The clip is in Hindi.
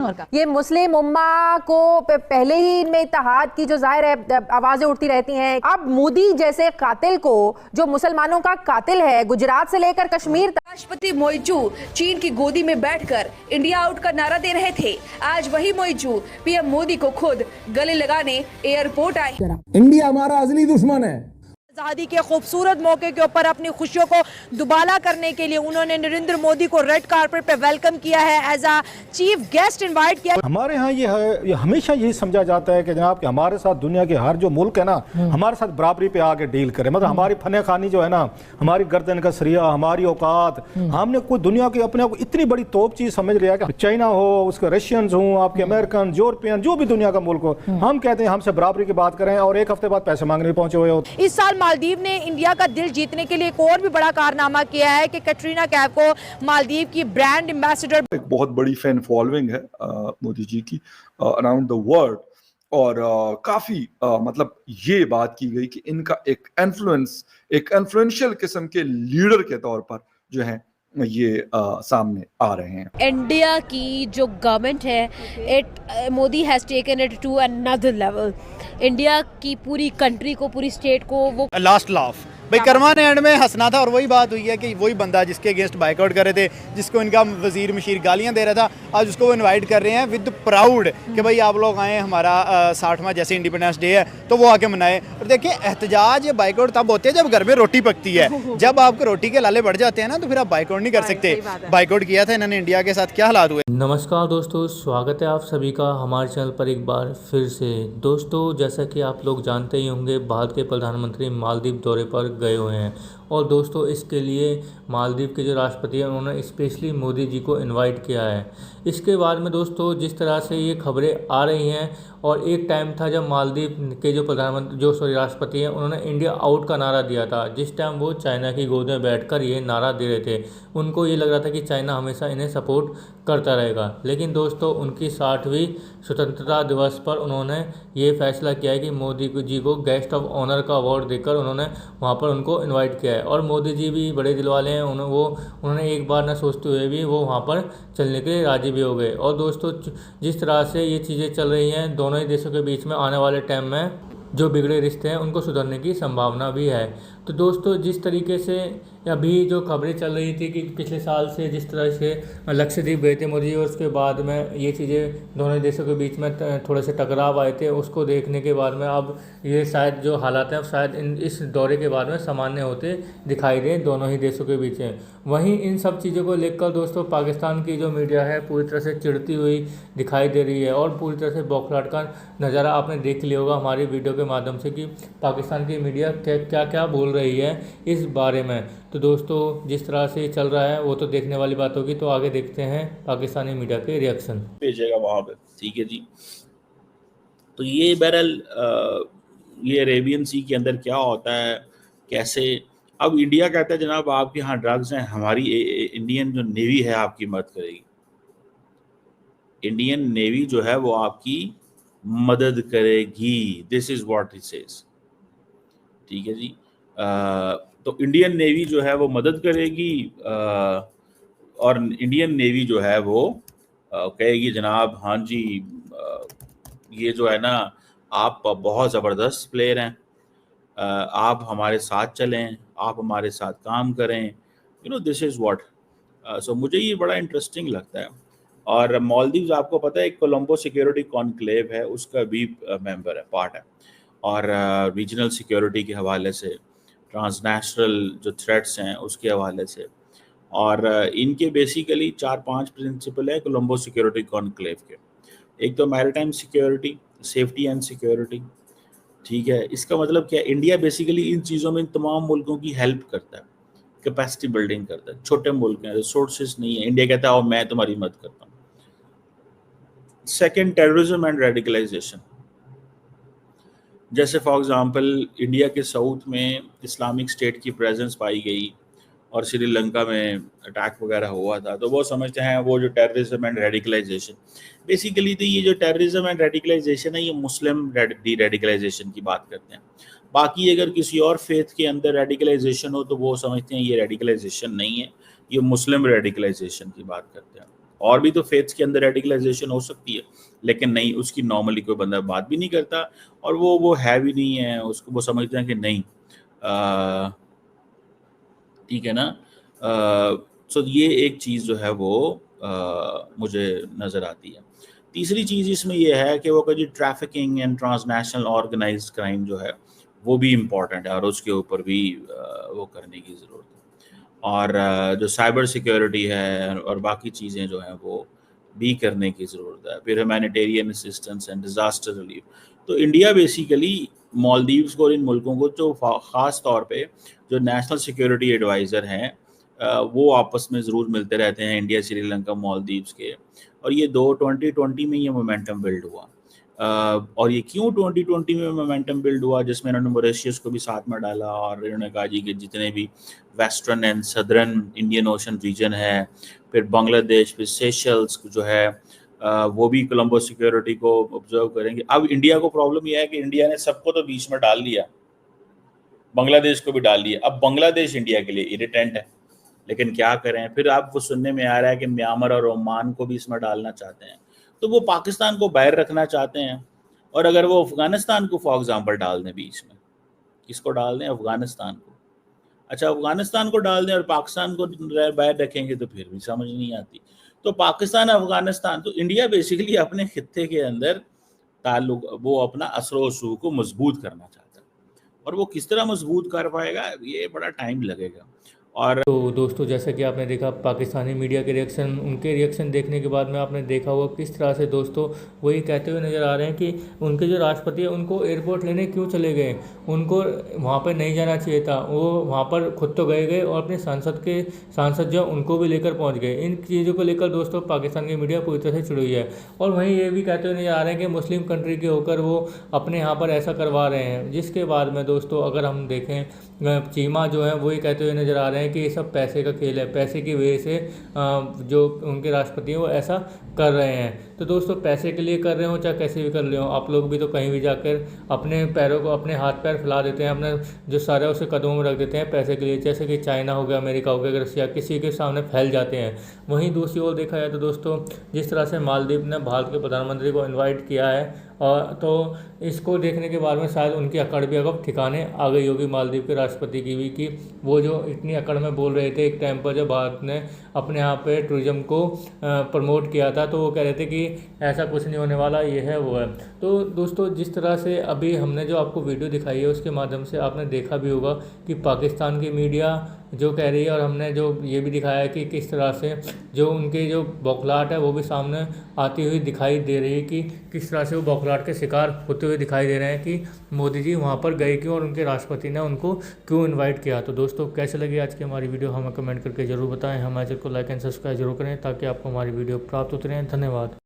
ये मुस्लिम उम्मा को पहले ही इनमें इत्तेहाद की जो जाहिर है आवाजें उठती रहती हैं। अब मोदी जैसे कातिल को, जो मुसलमानों का कातिल है, गुजरात से लेकर कश्मीर तक। राष्ट्रपति मोइजू चीन की गोदी में बैठकर इंडिया आउट का नारा दे रहे थे। आज वही मोइजू पीएम मोदी को खुद गले लगाने एयरपोर्ट आए। इंडिया हमारा असली दुश्मन है। आजादी के खूबसूरत मौके के ऊपर अपनी खुशियों को दुबाला करने के लिए उन्होंने नरेंद्र मोदी को रेड कारपेट पे वेलकम किया है, as a chief guest invite किया। हमारे यहाँ ये हमेशा यही समझा जाता है कि जनाब कि हमारे साथ दुनिया के हर जो मुल्क है ना, हमारे साथ बराबरी पे आके डील करे। मतलब हमारी फने खानी जो है ना, हमारी गर्दन का सरिया, हमारी औकात, हमने कोई दुनिया की अपने आप को इतनी बड़ी तोप चीज समझ लिया कि चाइना हो, उसके रशियंस हो, आपके अमेरिकन, यूरोपियन, जो भी दुनिया का मुल्क हो, हम कहते हैं हमसे बराबरी की बात करें और एक हफ्ते बाद पैसे मांगने पहुंचे हुए हो। इस साल मालदीव ने इंडिया का दिल जीतने के लिए एक और भी बड़ा कारनामा किया है कि कैटरीना कैफ को मालदीव की ब्रांड एम्बेसडर। एक बहुत बड़ी फैन फॉलोइंग है मोदी जी की अराउंड द वर्ल्ड, और काफी मतलब ये बात की गई कि इनका एक इन्फ्लुएंस, एक इन्फ्लुएंशियल किस्म के लीडर के तौर पर जो है ये सामने आ रहे हैं। इंडिया की जो गवर्नमेंट है, Modi has taken it to another level. India की पूरी कंट्री को, पूरी स्टेट को वो लास्ट लाफ भाई कर्मा ने एंड में हंसना था, और वही बात हुई है कि वही बंदा जिसके अगेंस्ट बाइकआउट कर रहे थे, जिसको इनका वजीर मशीर गालियां दे रहा था, आज उसको वो इनवाइट कर रहे हैं विद प्राउड कि भाई आप लोग आए, हमारा 60वां जैसे इंडिपेंडेंस डे है तो वो आके मनाए। और देखिए एहतजाज या बाइकआउट तब होते हैं जब घर में रोटी पकती है। जब आपके रोटी के लाले बढ़ जाते हैं ना, तो फिर आप बाइकआउट नहीं कर सकते। बाइकआउट किया था इन्होंने इंडिया के साथ, क्या हालात हुए। नमस्कार दोस्तों, स्वागत है आप सभी का हमारे चैनल पर एक बार फिर से। दोस्तों जैसा कि आप लोग जानते ही होंगे, भारत के प्रधानमंत्री मालदीव दौरे पर गए हुए हैं, और दोस्तों इसके लिए मालदीव के जो राष्ट्रपति हैं उन्होंने स्पेशली मोदी जी को इनवाइट किया है। इसके बाद में दोस्तों जिस तरह से ये खबरें आ रही हैं, और एक टाइम था जब मालदीव के जो राष्ट्रपति हैं उन्होंने इंडिया आउट का नारा दिया था, जिस टाइम वो चाइना की गोद में बैठकर ये नारा दे रहे थे। उनको ये लग रहा था कि चाइना हमेशा इन्हें सपोर्ट करता रहेगा, लेकिन दोस्तों उनकी 60वीं स्वतंत्रता दिवस पर उन्होंने ये फैसला किया है कि मोदी जी को गेस्ट ऑफ ऑनर का अवार्ड देकर उन्होंने वहाँ पर उनको इन्वाइट किया है। और मोदी जी भी बड़े दिल वाले हैं, उन्होंने एक बार न सोचते हुए भी वो वहाँ पर चलने के लिए राजी भी हो गए। और दोस्तों जिस तरह से ये चीज़ें चल रही हैं, दोनों ही देशों के बीच में आने वाले टाइम में जो बिगड़े रिश्ते हैं उनको सुधरने की संभावना भी है। तो दोस्तों जिस तरीके से अभी जो खबरें चल रही थी कि पिछले साल से जिस तरह से लक्षद्वीप गए थे मोदी, और उसके बाद में ये चीज़ें दोनों देशों के बीच में थोड़े से टकराव आए थे, उसको देखने के बाद में अब ये शायद जो हालात हैं शायद इस दौरे के बाद में सामान्य होते दिखाई दें दोनों ही देशों के बीच में। वहीं इन सब चीज़ों को लेकर दोस्तों पाकिस्तान की जो मीडिया है पूरी तरह से चिढ़ती हुई दिखाई दे रही है, और पूरी तरह से बौखलाहट का नज़ारा आपने देख लिया होगा हमारी वीडियो के माध्यम से कि पाकिस्तान की मीडिया क्या क्या बोल रही है इस बारे में। तो दोस्तों जिस तरह से चल रहा है वो तो देखने वाली बात होगी। तो आगे देखते हैं पाकिस्तानी मीडिया के रिएक्शन। भेजेगा वहाँ पे, ठीक है जी। तो ये बहरहाल ये अरेबियन सी के अंदर क्या होता है, कैसे अब इंडिया कहता है जनाब आपके यहाँ ड्रग्स हैं, हमारी इंडियन जो नेवी है आपकी मदद करेगी। इंडियन नेवी जो है वो आपकी मदद करेगी, this is what he says, ठीक है जी। तो इंडियन नेवी जो है वो मदद करेगी, और इंडियन नेवी जो है वो कहेगी जनाब हाँ जी ये जो है ना आप बहुत ज़बरदस्त प्लेयर हैं, आप हमारे साथ चलें, आप हमारे साथ काम करें, you know this is what. So मुझे ये बड़ा इंटरेस्टिंग लगता है। और मालदीव्स आपको पता है एक कोलंबो सिक्योरिटी कॉन्क्लेव है, उसका भी मेंबर है, पार्ट है। और रीजनल सिक्योरिटी के हवाले से, ट्रांसनेशनल जो थ्रेट्स हैं उसके हवाले से, और इनके बेसिकली 4-5 प्रिंसिपल है कोलंबो सिक्योरिटी कॉन्क्लेव के। एक तो maritime security, safety and security, ठीक है। इसका मतलब क्या, इंडिया बेसिकली इन चीज़ों में इन तमाम मुल्कों की हेल्प करता है, कैपेसिटी बिल्डिंग करता है। छोटे मुल्क हैं, रिसोर्सेज नहीं है, इंडिया कहता है और मैं तुम्हारी मदद करता हूँ। Second, terrorism and radicalisation. जैसे फॉर एग्जांपल इंडिया के साउथ में इस्लामिक स्टेट की प्रेजेंस पाई गई और श्रीलंका में अटैक वगैरह हुआ था, तो वो समझते हैं वो जो टेररिज्म एंड रेडिकलाइजेशन, बेसिकली तो ये जो टेररिज्म एंड रेडिकलाइजेशन है ये मुस्लिम डी रेडिकलाइजेशन की बात करते हैं। बाकी अगर किसी और फेथ के अंदर रेडिकलाइजेशन हो तो वो समझते हैं ये रेडिकलाइजेशन नहीं है, ये मुस्लिम रेडिकलाइजेशन की बात करते हैं। और भी तो फेथ्स के अंदर रेडिकलाइजेशन हो सकती है, लेकिन नहीं, उसकी नॉर्मली कोई बंदा बात भी नहीं करता, और वो है भी नहीं है, उसको वो समझते हैं कि नहीं, ठीक है ना। सो ये एक चीज़ जो है वो मुझे नज़र आती है। तीसरी चीज़ इसमें ये है कि वो कभी trafficking and transnational organised crime जो है वो भी इम्पॉर्टेंट है, और उसके ऊपर भी वो करने की ज़रूरत है, और जो साइबर सिक्योरिटी है और बाकी चीज़ें जो हैं वो भी करने की ज़रूरत है। फिर humanitarian assistance and disaster relief. तो इंडिया बेसिकली मालदीव्स को और इन मुल्कों को जो ख़ास तौर पे जो नेशनल सिक्योरिटी एडवाइज़र हैं वो आपस में ज़रूर मिलते रहते हैं, इंडिया, श्रीलंका, मालदीव्स के, और ये 2020 में ये मोमेंटम बिल्ड हुआ। और ये क्यों 2020 में मोमेंटम बिल्ड हुआ, जिसमें इन्होंने मॉरिशस को भी साथ में डाला, और इन्होंने कहा जी कि जितने भी western and southern Indian Ocean region है, फिर बांग्लादेश, फिर सेशल्स जो है वो भी कोलंबो सिक्योरिटी को ऑब्जर्व करेंगे। अब इंडिया को प्रॉब्लम यह है कि इंडिया ने सबको तो बीच में डाल लिया, बांग्लादेश को भी डाल लिया। अब बांग्लादेश इंडिया के लिए इरिटेंट है, लेकिन क्या करें, फिर आप वो सुनने में आ रहा है कि म्यांमार और ओमान को भी इसमें डालना चाहते हैं, तो वो पाकिस्तान को बाहर रखना चाहते हैं। और अगर वो अफगानिस्तान को फॉर एग्जांपल डाल दें बीच में, किसको डाल दें? अफगानिस्तान को। अच्छा, अफगानिस्तान को डाल दें और पाकिस्तान को बाहर रखेंगे तो फिर भी समझ नहीं आती। तो पाकिस्तान, अफगानिस्तान, तो इंडिया बेसिकली अपने खित्ते के अंदर ताल्लुक, वो अपना असर रसूख को मजबूत करना चाहता है, और वो किस तरह मजबूत कर पाएगा ये बड़ा टाइम लगेगा। और तो दोस्तों, जैसा कि आपने देखा पाकिस्तानी मीडिया के रिएक्शन, उनके रिएक्शन देखने के बाद में आपने देखा हुआ किस तरह से दोस्तों वो ये कहते हुए नज़र आ रहे हैं कि उनके जो राष्ट्रपति है उनको एयरपोर्ट लेने क्यों चले गए, उनको वहाँ पर नहीं जाना चाहिए था, वो वहाँ पर खुद तो गए और अपने सांसद जो उनको भी लेकर पहुँच गए। इन चीज़ों को लेकर दोस्तों पाकिस्तान की मीडिया पूरी तरह से चिड़ी हुई है, और वहीं ये भी कहते हुए नज़र आ रहे हैं कि मुस्लिम कंट्री के होकर वो अपने यहाँ पर ऐसा करवा रहे हैं। जिसके बाद में दोस्तों अगर हम देखें, चीमा जो है वही कहते हुए नज़र आ रहे हैं कि ये सब पैसे का खेल है, पैसे की वजह से जो उनके राष्ट्रपति हैं वो ऐसा कर रहे हैं। तो दोस्तों, पैसे के लिए कर रहे हो चाहे कैसे भी कर रहे हो, आप लोग भी तो कहीं भी जाकर अपने पैरों को, अपने हाथ पैर फैला देते हैं, अपने जो सारे उसे कदमों में रख देते हैं पैसे के लिए, जैसे कि चाइना हो गया, अमेरिका हो गया, रसिया, किसी के सामने फैल जाते हैं। वहीं दूसरी ओर देखा जाए तो दोस्तों, जिस तरह से मालदीव ने भारत के प्रधानमंत्री को इन्वाइट किया है, और तो इसको देखने के बाद में शायद उनकी अकड़ भी अब ठिकाने आ गई होगी मालदीव के राष्ट्रपति की भी, कि वो जो इतनी अकड़ में बोल रहे थे एक टाइम पर जब भारत ने अपने यहाँ पे टूरिज्म को प्रमोट किया था, तो वो कह रहे थे कि ऐसा कुछ नहीं होने वाला, ये है वो है। तो दोस्तों, जिस तरह से अभी हमने जो आपको वीडियो दिखाई है उसके माध्यम से आपने देखा भी होगा कि पाकिस्तान की मीडिया जो कह रही है, और हमने जो ये भी दिखाया है कि किस तरह से जो उनके जो बौखलाहट है वो भी सामने आती हुई दिखाई दे रही है, कि किस तरह से वो बौखलाहट के शिकार होते हुए दिखाई दे रहे हैं कि मोदी जी वहाँ पर गए क्यों और उनके राष्ट्रपति ने उनको क्यों इन्वाइट किया। तो दोस्तों, कैसे लगी आज की हमारी वीडियो हमें कमेंट करके ज़रूर बताएं। हमारे चैनल को लाइक एंड सब्सक्राइब जरूर करें ताकि आपको हमारी वीडियो प्राप्त होती रहें। धन्यवाद।